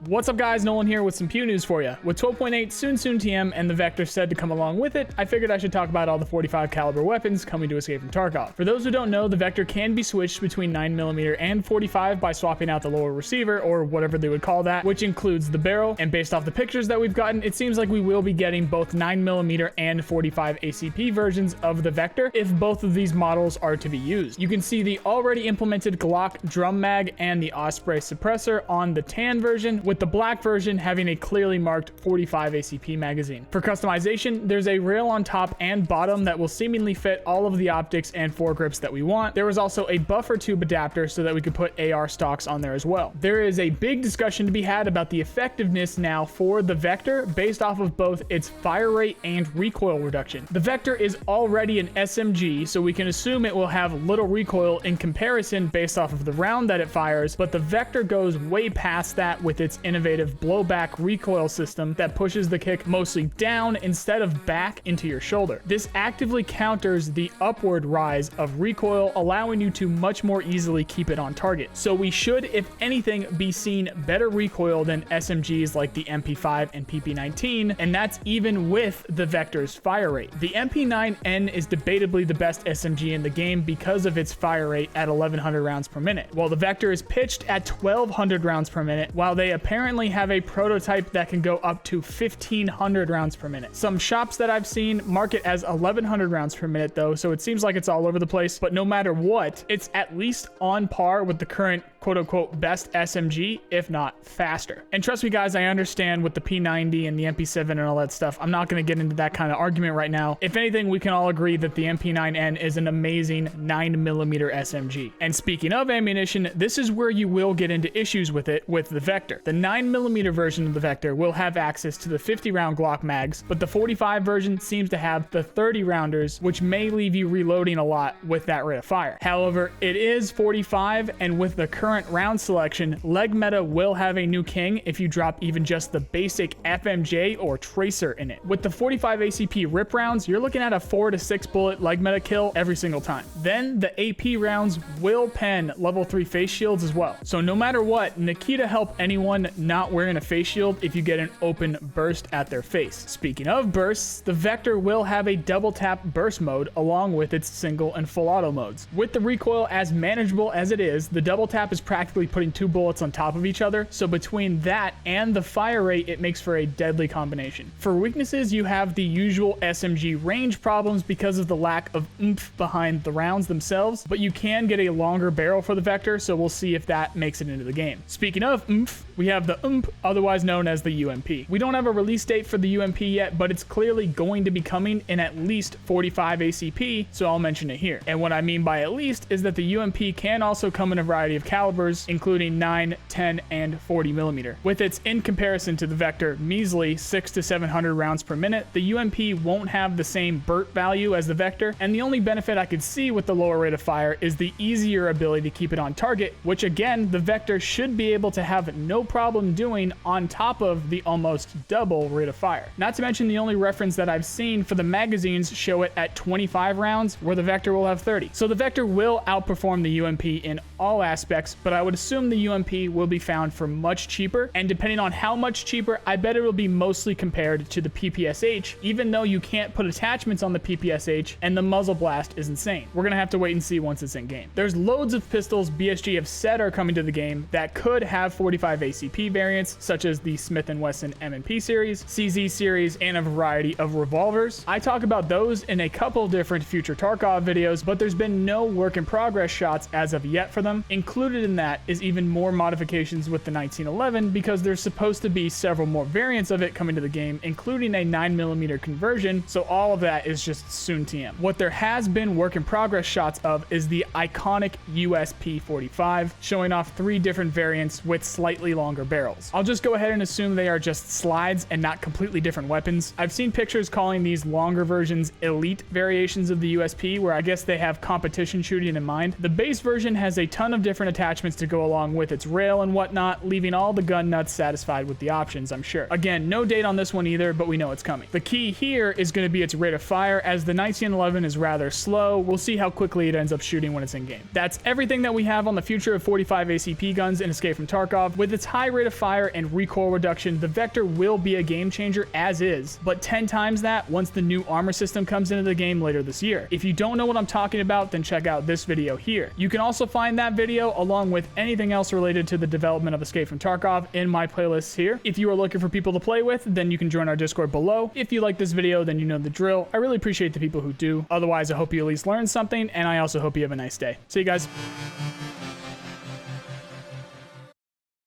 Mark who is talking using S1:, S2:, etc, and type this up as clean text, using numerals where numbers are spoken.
S1: What's up guys, Nolan here with some PEW news for you. With 12.8 soonTM and the Vector said to come along with it, I figured I should talk about all the 45 caliber weapons coming to Escape from Tarkov. For those who don't know, the Vector can be switched between 9mm and 45 by swapping out the lower receiver, or whatever they would call that, which includes the barrel, and based off the pictures that we've gotten, it seems like we will be getting both 9mm and 45 ACP versions of the Vector if both of these models are to be used. You can see the already implemented Glock drum mag and the Osprey suppressor on the tan version, with the black version having a clearly marked 45 ACP magazine. For customization, there's a rail on top and bottom that will seemingly fit all of the optics and foregrips that we want. There was also a buffer tube adapter so that we could put AR stocks on there as well. There is a big discussion to be had about the effectiveness now for the Vector based off of both its fire rate and recoil reduction. The Vector is already an SMG, so we can assume it will have little recoil in comparison based off of the round that it fires, but the Vector goes way past that with its innovative blowback recoil system that pushes the kick mostly down instead of back into your shoulder. This actively counters the upward rise of recoil, allowing you to much more easily keep it on target. So we should, if anything, be seeing better recoil than SMGs like the MP5 and PP19, and that's even with the Vector's fire rate. The MP9N is debatably the best SMG in the game because of its fire rate at 1100 rounds per minute, while the Vector is pitched at 1200 rounds per minute, while they apparently have a prototype that can go up to 1500 rounds per minute. Some shops that I've seen mark it as 1100 rounds per minute though, so it seems like it's all over the place, but no matter what, it's at least on par with the current quote-unquote best SMG, if not faster. And trust me guys, I understand with the P90 and the MP7 and all that stuff, I'm not going to get into that kind of argument right now. If anything, we can all agree that the MP9N is an amazing 9mm SMG. And speaking of ammunition, this is where you will get into issues with it with the Vector. The 9mm version of the Vector will have access to the 50 round Glock mags, but the 45 version seems to have the 30 rounders, which may leave you reloading a lot with that rate of fire. However, it is 45, and with the current round selection, leg meta will have a new king if you drop even just the basic FMJ or tracer in it. With the 45 ACP rip rounds, you're looking at a 4 to 6 bullet leg meta kill every single time. Then the AP rounds will pen level 3 face shields as well. So no matter what, the key to help anyone not wearing a face shield if you get an open burst at their face. Speaking of bursts, the Vector will have a double tap burst mode along with its single and full auto modes. With the recoil as manageable as it is, the double tap is practically putting two bullets on top of each other, so between that and the fire rate, it makes for a deadly combination. For weaknesses, you have the usual SMG range problems because of the lack of oomph behind the rounds themselves, but you can get a longer barrel for the Vector, so we'll see if that makes it into the game. Speaking of oomph, we have the UMP, otherwise known as the UMP. We don't have a release date for the UMP yet, but it's clearly going to be coming in at least 45 ACP, so I'll mention it here. And what I mean by at least is that the UMP can also come in a variety of calibers, including 9, 10, and 40mm. With its, in comparison to the Vector, measly 600 to 700 rounds per minute, the UMP won't have the same BERT value as the Vector, and the only benefit I could see with the lower rate of fire is the easier ability to keep it on target, which again, the Vector should be able to have no problem doing on top of the almost double rate of fire. Not to mention the only reference that I've seen for the magazines show it at 25 rounds, where the Vector will have 30. So the Vector will outperform the UMP in all aspects, but I would assume the UMP will be found for much cheaper, and depending on how much cheaper, I bet it will be mostly compared to the PPSH, even though you can't put attachments on the PPSH, and the muzzle blast is insane. We're gonna have to wait and see once it's in game. There's loads of pistols BSG have said are coming to the game that could have 45 ACP variants, such as the Smith & Wesson M&P series, CZ series, and a variety of revolvers. I talk about those in a couple different future Tarkov videos, but there's been no work in progress shots as of yet for them. Included in that is even more modifications with the 1911 because there's supposed to be several more variants of it coming to the game, including a 9mm conversion, so all of that is just soonTM. What there has been work in progress shots of is the iconic USP 45, showing off 3 different variants with slightly longer barrels. I'll just go ahead and assume they are just slides and not completely different weapons. I've seen pictures calling these longer versions elite variations of the USP, where I guess they have competition shooting in mind. The base version has a ton of different attachments to go along with its rail and whatnot, leaving all the gun nuts satisfied with the options, I'm sure. Again, no date on this one either, but we know it's coming. The key here is going to be its rate of fire, as the 1911 is rather slow. We'll see how quickly it ends up shooting when it's in game. That's everything that we have on the future of 45 ACP guns in Escape from Tarkov. With its high rate of fire and recoil reduction, the Vector will be a game changer as is, but 10 times that once the new armor system comes into the game later this year. If you don't know what I'm talking about, then check out this video here. You can also find that video along with anything else related to the development of Escape from Tarkov in my playlists here. If you are looking for people to play with, then you can join our Discord below. If you like this video, then you know the drill. I really appreciate the people who do. Otherwise, I hope you at least learned something, and I also hope you have a nice day. See you guys.